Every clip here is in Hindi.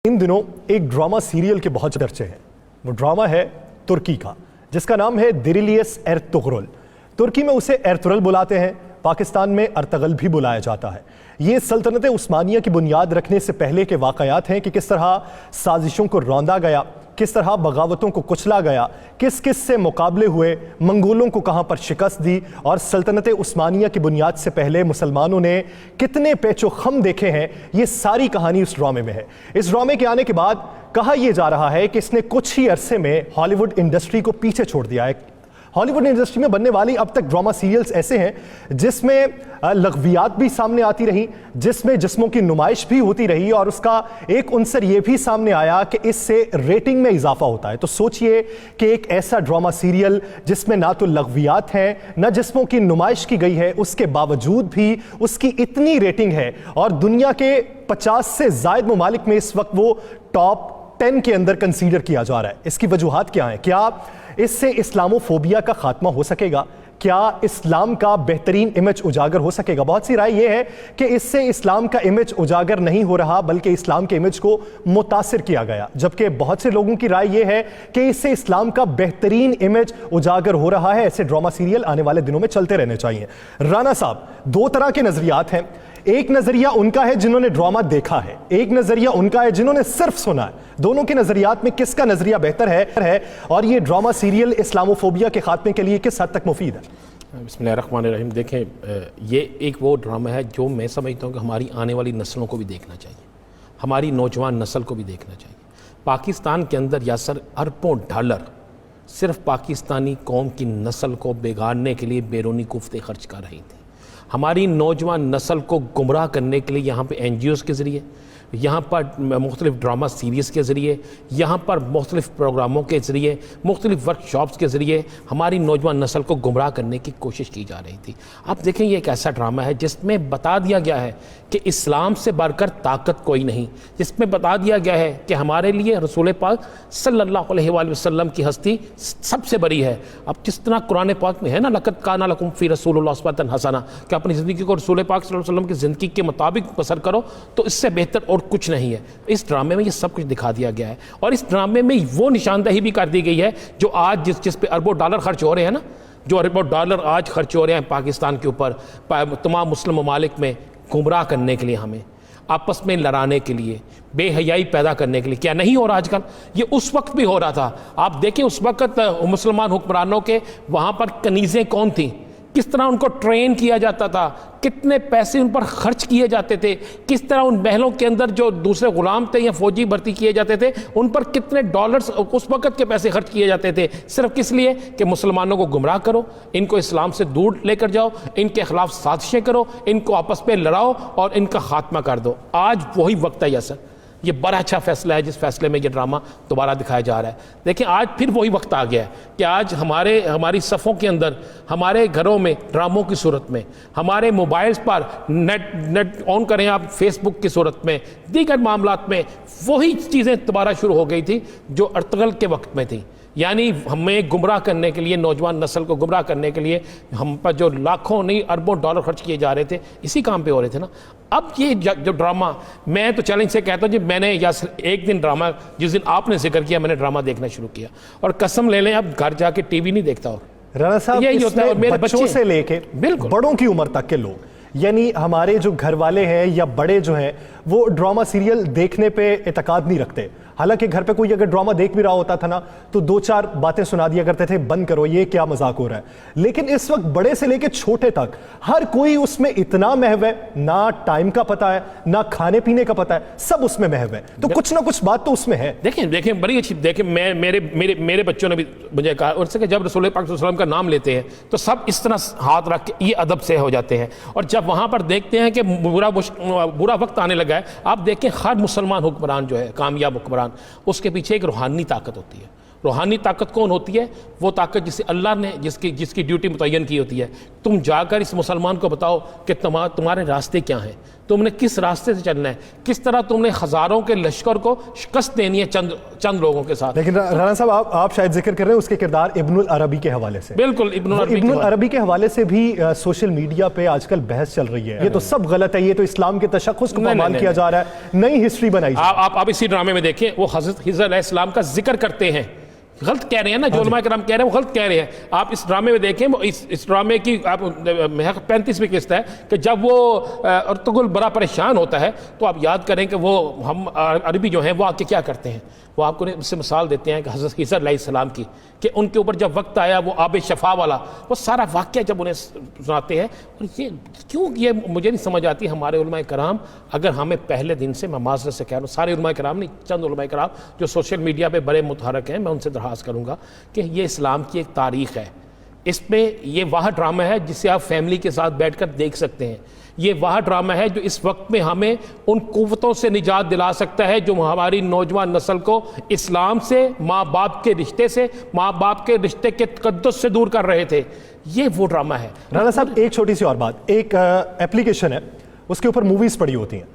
इन दिनों एक ड्रामा सीरियल के बहुत चर्चे हैं। वो ड्रामा है तुर्की का, जिसका नाम है दिरिलियस एर्तुगरुल। तुर्की में उसे एर्तुगरुल बुलाते हैं, पाकिस्तान में अर्तगल भी बुलाया जाता है। ये सल्तनत उस्मानिया की बुनियाद रखने से पहले के वाकयात हैं कि किस तरह साजिशों को रौंदा गया, किस तरह बगावतों को कुचला गया, किस किस से मुकाबले हुए, मंगोलों को कहां पर शिकस्त दी और सल्तनत उस्मानिया की बुनियाद से पहले मुसलमानों ने कितने पेचो खम देखे हैं। ये सारी कहानी उस ड्रामे में है। इस ड्रामे के आने के बाद कहा यह जा रहा है कि इसने कुछ ही अरसे में हॉलीवुड इंडस्ट्री को पीछे छोड़ दिया है। हॉलीवुड इंडस्ट्री में बनने वाली अब तक ड्रामा सीरियल्स ऐसे हैं जिसमें लग़वियात भी सामने आती रही, जिसमें जिस्मों की नुमाइश भी होती रही और उसका एक उनसर यह भी सामने आया कि इससे रेटिंग में इजाफा होता है। तो सोचिए कि एक ऐसा ड्रामा सीरियल जिसमें ना तो लग़वियात हैं, ना जिस्मों की नुमाइश की गई है, उसके बावजूद भी उसकी इतनी रेटिंग है और दुनिया के 50 से ज़ायद ममालिक में इस वक्त वो टॉप 10 के अंदर कंसीडर किया जा रहा है। इसकी वजूहात क्या है? क्या इससे इस्लामोफोबिया का खात्मा हो सकेगा? क्या इस्लाम का बेहतरीन इमेज उजागर हो सकेगा? बहुत सी राय यह है कि इससे इस्लाम का इमेज उजागर नहीं हो रहा, बल्कि इस्लाम के इमेज को मुतासिर किया गया। जबकि बहुत से लोगों की राय यह है कि इससे इस्लाम का बेहतरीन इमेज उजागर हो रहा है। ऐसे ड्रामा सीरियल आने वाले दिनों में चलते रहने चाहिए। राना साहब, दो तरह के नजरियात हैं। एक नजरिया उनका है जिन्होंने ड्रामा देखा है, एक नजरिया उनका है जिन्होंने सिर्फ सुना है। दोनों के नजरियात में किसका नजरिया बेहतर है और ये ड्रामा सीरियल इस्लामोफोबिया के खात्मे के लिए किस हद तक मुफीद है? बिस्मिल्लाहिर्रहमानिर्रहीम। देखें, ये एक वो ड्रामा है जो मैं समझता हूँ कि हमारी आने वाली नस्लों को भी देखना चाहिए, हमारी नौजवान नस्ल को भी देखना चाहिए। पाकिस्तान के अंदर यासर अरबों डॉलर सिर्फ पाकिस्तानी कौम की नस्ल को बिगाड़ने के लिए बैरूनी कुफ्ते खर्च कर रही थी। हमारी नौजवान नस्ल को गुमराह करने के लिए यहाँ पे NGOs के ज़रिए, यहाँ पर मुख्तलिफ़ ड्रामा सीरीज़ के ज़रिए, यहाँ पर मुख्तलिफ़ प्रोग्रामों के ज़रिए, मुख्तलिफ़ वर्कशॉप्स के ज़रिए हमारी नौजवान नस्ल को गुमराह करने की कोशिश की जा रही थी। आप देखें, ये एक ऐसा ड्रामा है जिसमें बता दिया गया है कि इस्लाम से बढ़कर ताकत कोई नहीं, जिसमें बता दिया गया है कि हमारे लिए रसूल पाक सल्लल्लाहु अलैहि वसल्लम की हस्ती सबसे बड़ी है। अब जिस तरह कुरान पाक में है ना, लक़द काना लकुम फ़ी रसूलिल्लाहि उस्वतुन हसना, कि अपनी ज़िंदगी को रसूल पाक सल्लल्लाहु अलैहि वसल्लम की ज़िंदगी के मुताबिक बसर करो, तो इससे बेहतर और कुछ नहीं है। इस ड्रामे में ये सब कुछ दिखा दिया गया है और इस ड्रामे में वो निशानदही भी कर दी गई है जो आज जिस पे अरबों डॉलर खर्च हो रहे हैं ना, जो अरबों डॉलर आज खर्च हो रहे हैं पाकिस्तान के ऊपर, तमाम मुस्लिम ममालिक में गुमराह करने के लिए, हमें आपस में लड़ाने के लिए, बेहयाई पैदा करने के लिए। क्या नहीं हो रहा आजकल? ये उस वक्त भी हो रहा था। आप देखें, उस वक्त मुसलमान हुक्मरानों के वहाँ पर कनीज़ें कौन थी, किस तरह उनको ट्रेन किया जाता था, कितने पैसे उन पर खर्च किए जाते थे, किस तरह उन महलों के अंदर जो दूसरे गुलाम थे या फौजी भर्ती किए जाते थे, उन पर कितने डॉलर्स उस वक़्त के पैसे खर्च किए जाते थे, सिर्फ किस लिए कि मुसलमानों को गुमराह करो, इनको इस्लाम से दूर लेकर जाओ, इनके खिलाफ साजिशें करो, इनको आपस में लड़ाओ और इनका खात्मा कर दो। आज वही वक्त है यासर, ये बड़ा अच्छा फैसला है जिस फैसले में ये ड्रामा दोबारा दिखाया जा रहा है। देखिए, आज फिर वही वक्त आ गया है कि आज हमारी सफ़ों के अंदर, हमारे घरों में ड्रामों की सूरत में, हमारे मोबाइल्स पर नेट ऑन करें आप, फेसबुक की सूरत में, दीगर मामलात में वही चीज़ें दोबारा शुरू हो गई थी जो अर्तगल के वक्त में थी। यानी हमें गुमराह करने के लिए, नौजवान नस्ल को गुमराह करने के लिए हम पर जो लाखों नहीं अरबों डॉलर खर्च किए जा रहे थे, इसी काम पे हो रहे थे ना। अब ये जो ड्रामा, मैं तो चैलेंज से कहता हूँ, जी मैंने या एक दिन ड्रामा, जिस दिन आपने जिक्र किया, मैंने ड्रामा देखना शुरू किया और कसम ले लें अब घर जाके टीवी नहीं देखता। और राना साहब, यही होता है, मेरे बच्चों से लेके बिल्कुल बड़ों की उम्र तक के लोग, यानी हमारे जो घर वाले हैं या बड़े जो हैं, वो ड्रामा सीरियल देखने पे एतकाद नहीं रखते। हालांकि घर पे कोई अगर ड्रामा देख भी रहा होता था ना, तो दो चार बातें सुना दिया करते थे, बंद करो, ये क्या मजाक हो रहा है। लेकिन इस वक्त बड़े से लेके छोटे तक हर कोई उसमें इतना महव है, ना टाइम का पता है, ना खाने पीने का पता है, सब उसमें महव है। तो कुछ ना कुछ बात तो उसमें है। देखें बड़ी अच्छी, देखें मेरे बच्चों ने भी मुझे कहा, और जब रसूल पाक सल्लल्लाहु अलैहि वसल्लम का नाम लेते हैं तो सब इस तरह हाथ रख के ये अदब से हो जाते हैं। और जब वहाँ पर देखते हैं कि बुरा वक्त आने लगा है, आप देखें हर मुसलमान हुक्मरान जो है, कामयाब हुक्मरान, उसके पीछे एक रूहानी ताकत होती है। रूहानी ताकत कौन होती है? वो ताकत जिसे अल्लाह ने जिसकी ड्यूटी मुतय्यन की होती है। तुम जाकर इस मुसलमान को बताओ कि तुम्हारे रास्ते क्या हैं, तुमने किस रास्ते से चलना है, किस तरह तुमने हजारों के लश्कर को शिकस्त देनी है चंद लोगों के साथ। लेकिन राणा साहब आप शायद जिक्र कर रहे हैं उसके किरदार इब्नुल अरबी के हवाले से। बिल्कुल, इब्नुल अरबी के हवाले से भी सोशल मीडिया पे आजकल बहस चल रही है, ये तो सब गलत है, ये तो इस्लाम के तशख्खुस को पामाल किया जा रहा है, नई हिस्ट्री बनाई। आप इसी ड्रामे में देखिए, वो हजरत हिजर अलैहिस्सलाम का जिक्र करते हैं, गलत कह रहे हैं ना, जो उलमा किराम कह रहे हैं वो गलत कह रहे हैं। आप इस ड्रामे में देखें, इस ड्रामे की आप 35वीं किस्त है कि जब वो अर्तुगरुल बड़ा परेशान होता है तो आप याद करें कि वो हम अरबी जो हैं वो आके क्या करते हैं, वो आपको उससे मिसाल देते हैं कि हज़रत हिजर अलैहिस्सलाम की, कि उनके ऊपर जब वक्त आया वो आब शफा वाला वो सारा वाक़या जब उन्हें सुनाते हैं। और ये क्यों, ये मुझे नहीं समझ आती। हमारे उलमा कराम, अगर हमें पहले दिन से, मैं माज़रत से कह रहा हूँ, सारे उलमा कराम नहीं, चंद उलमा कराम जो सोशल मीडिया पर बड़े मुतहरक हैं, मैं उनसे दरख्वास्त करूँगा कि ये इस्लाम की एक तारीख़ है, इसमें ये वह ड्रामा है जिसे आप फैमिली के साथ बैठकर देख सकते हैं। ये वह ड्रामा है जो इस वक्त में हमें उन कुव्वतों से निजात दिला सकता है जो हमारी नौजवान नस्ल को इस्लाम से, माँ बाप के रिश्ते से, माँ बाप के रिश्ते के तकद्दुस से दूर कर रहे थे। ये वो ड्रामा है। राणा साहब, एक छोटी सी और बात, एक एप्लीकेशन है, उसके ऊपर मूवीज़ पड़ी होती हैं,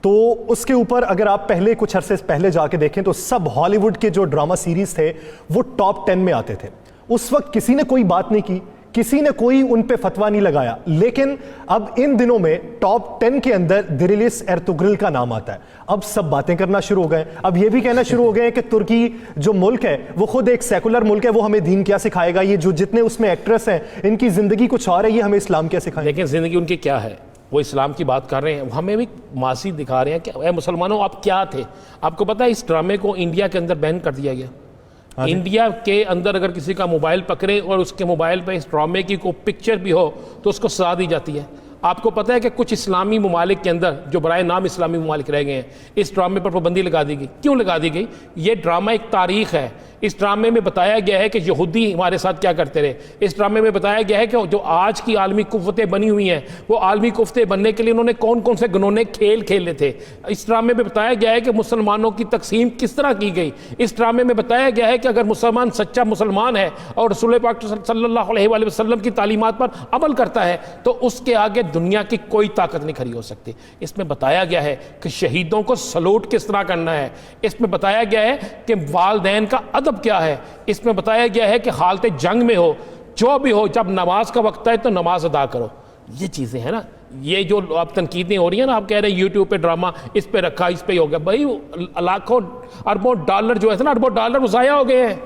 तो उसके ऊपर अगर आप पहले कुछ अरसे पहले जाके देखें तो सब हॉलीवुड के जो ड्रामा सीरीज थे वो टॉप 10 में आते थे। उस वक्त किसी ने कोई बात नहीं की, किसी ने कोई उन पे फतवा नहीं लगाया, लेकिन अब इन दिनों में टॉप 10 के अंदर दिरिलियस एर्तुगरुल का नाम आता है। अब सब बातें करना शुरू हो गए, अब ये भी कहना शुरू हो गए कि तुर्की जो मुल्क है वो खुद एक सेकुलर मुल्क है, वो हमें दीन क्या सिखाएगा, ये जो जितने उसमें एक्ट्रेस हैं इनकी जिंदगी कुछ और है, ये हमें इस्लाम क्या सिखाएगा। लेकिन जिंदगी उनकी क्या है, वो इस्लाम की बात कर रहे हैं, हमें भी मासी दिखा रहे हैं कि मुसलमानों आप क्या थे। आपको पता है इस ड्रामे को इंडिया के अंदर बैन कर दिया गया। इंडिया के अंदर अगर किसी का मोबाइल पकड़े और उसके मोबाइल पे इस ड्रामे की कोई पिक्चर भी हो तो उसको सजा दी जाती है। आपको पता है कि कुछ इस्लामी ममालिक के अंदर जो बराए नाम इस्लामी ममालिक रह गए हैं, इस ड्रामे पर पाबंदी लगा दी गई। क्यों लगा दी गई? ये ड्रामा एक तारीख है। इस ड्रामे में बताया गया है कि यहूदी हमारे साथ क्या करते रहे। इस ड्रामे में बताया गया है कि जो आज की आलमी कुव्वतें बनी हुई हैं, वो आलमी कुव्वतें बनने के लिए उन्होंने कौन कौन से घिनौने खेल खेले थे। इस ड्रामे में बताया गया है कि मुसलमानों की तकसीम किस तरह की गई। इस ड्रामे में बताया गया है कि अगर मुसलमान सच्चा मुसलमान है और रसूल पाक सल्लल्लाहु अलैहि वसल्लम की तालीमात पर अमल करता है तो उसके आगे दुनिया की कोई ताकत नहीं खड़ी हो सकती। इसमें बताया गया है कि शहीदों को सलूट किस तरह करना है। इसमें बताया गया है कि वालिदैन का अदब क्या है। इसमें बताया गया है कि हालत जंग में हो, जो भी हो, जब नमाज का वक्त है तो नमाज अदा करो। ये चीज़ें हैं ना, ये जो आप तनकीदें हो रही हैं ना, आप कह रहे हैं यूट्यूब पे ड्रामा इस पे रखा, इस पे हो गया। भाई लाखों अरबों डॉलर जो है ना, अरबों डॉलर वो ज़ाया हो गए हैं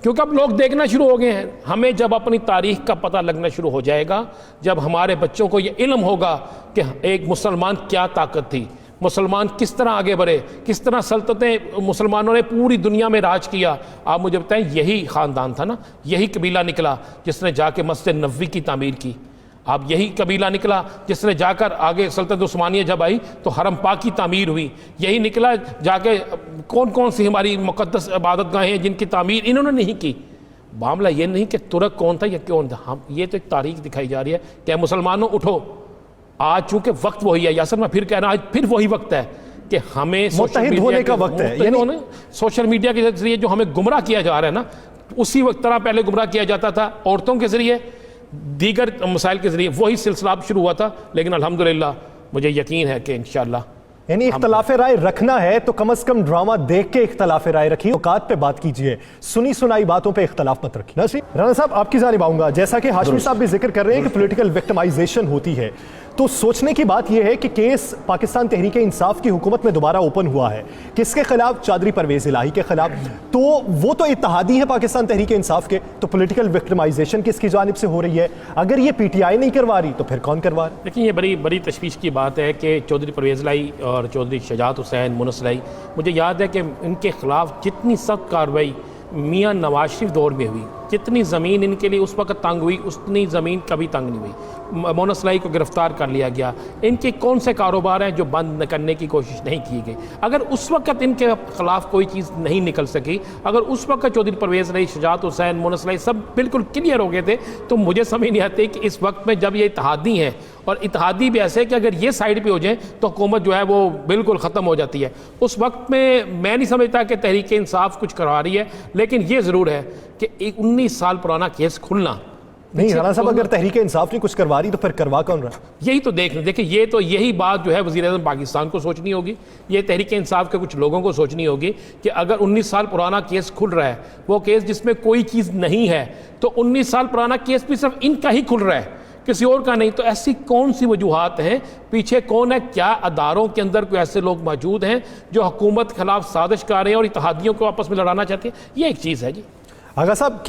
क्योंकि अब लोग देखना शुरू हो गए हैं। हमें जब अपनी तारीख का पता लगना शुरू हो जाएगा, जब हमारे बच्चों को ये इल्म होगा कि एक मुसलमान क्या ताकत थी, मुसलमान किस तरह आगे बढ़े, किस तरह सल्तनतें मुसलमानों ने पूरी दुनिया में राज किया। आप मुझे बताएं, यही ख़ानदान था ना, यही कबीला निकला जिसने जाके मस्जिद नबवी की तामीर की। आप यही कबीला निकला जिसने जाकर आगे सल्तनत उस्मानिया जब आई तो हरम पाक की तामीर हुई। यही निकला जाके कौन कौन सी हमारी मुक़द्दस इबादत गाहें हैं जिनकी तामीर इन्होंने नहीं की। मामला ये नहीं कि तुर्क कौन था या क्यों था, हम ये तो एक तारीख दिखाई जा रही है कि मुसलमानों उठो, आज चूंकि वक्त वही है। यासर मैं फिर कह रहा हूं, आज फिर वही वक्त है कि हमें मुत्तहिद होने का वक्त है। यानी सोशल मीडिया के जरिए जो हमें गुमराह किया जा रहा है ना, उसी वक्त तरह पहले गुमराह किया जाता था औरतों के जरिए, दीगर मसाइल के जरिए, वही सिलसिला अब शुरू हुआ था। लेकिन अल्हम्दुलिल्लाह मुझे यकीन है कि इंशाअल्लाह, यानी इख्तलाफ राय रखना है तो कम से कम ड्रामा देख के इख्तलाफ राय रखिए, औकात पे बात कीजिए, सुनी सुनाई बातों पे इख्तलाफ मत रखिए। नसीर राणा साहब, आपकी जानिब आऊंगा। जैसा कि हाशमी साहब भी जिक्र कर रहे हैं कि पॉलिटिकल विक्टिमाइजेशन होती है, तो सोचने की बात यह है कि केस पाकिस्तान तहरीक इंसाफ की हुकूमत में दोबारा ओपन हुआ है। किसके खिलाफ? चौधरी परवेज इलाही के खिलाफ। तो वो तो इत्तेहादी है पाकिस्तान तहरीक इंसाफ के, तो पॉलिटिकल विक्टिमाइजेशन किसकी जानिब से हो रही है? अगर ये पीटीआई नहीं करवा रही तो फिर कौन करवा रहा है? देखिए, ये बड़ी बड़ी तशवीश की बात है कि चौधरी परवेज इलाही और चौधरी शजात हुसैन, मुनस इलाही, मुझे याद है कि इनके खिलाफ जितनी सख्त कार्रवाई मियाँ नवाज शरीफ दौर में हुई, जितनी ज़मीन इनके लिए उस वक्त तंग हुई, उतनी ज़मीन कभी तंग नहीं हुई। मोनस इलाही को गिरफ्तार कर लिया गया। इनके कौन से कारोबार हैं जो बंद करने की कोशिश नहीं की गई? अगर उस वक्त इनके खिलाफ कोई चीज़ नहीं निकल सकी, अगर उस वक्त चौधरी परवेज इलाही, शजात हुसैन, मोनस इलाही सब बिल्कुल क्लियर हो गए थे, तो मुझे समझ नहीं आती कि इस वक्त में जब ये इत्तेहादी हैं, और इत्तेहादी भी ऐसे कि अगर ये साइड पे हो जाए तो हुकूमत जो है वो बिल्कुल ख़त्म हो जाती है। उस वक्त में मैं नहीं समझता कि तहरीक इंसाफ कुछ करवा रही है, लेकिन ये ज़रूर है कि एक 19 साल पुराना केस खुलना, नहीं राणा साहब, अगर तहरीक इंसाफ नहीं कुछ करवा रही तो फिर करवा कौन रहा? यही तो देखिए ये तो यही बात जो है वज़ीर-ए-आज़म पाकिस्तान को सोचनी होगी, ये तहरीक इंसाफ के कुछ लोगों को सोचनी होगी कि अगर 19 साल पुराना केस खुल रहा है, वो केस जिसमें कोई चीज़ नहीं है, तो 19 साल पुराना केस भी सिर्फ इनका ही खुल रहा है, किसी और का नहीं। तो ऐसी कौन सी वजूहात हैं, पीछे कौन है? क्या अदारों के अंदर कोई ऐसे लोग मौजूद हैं जो हुकूमत के खिलाफ साजिश कर रहे हैं और इत्तेहादियों को आपस में लड़ाना चाहते हैं? ये एक चीज़ है जी। आगा साहब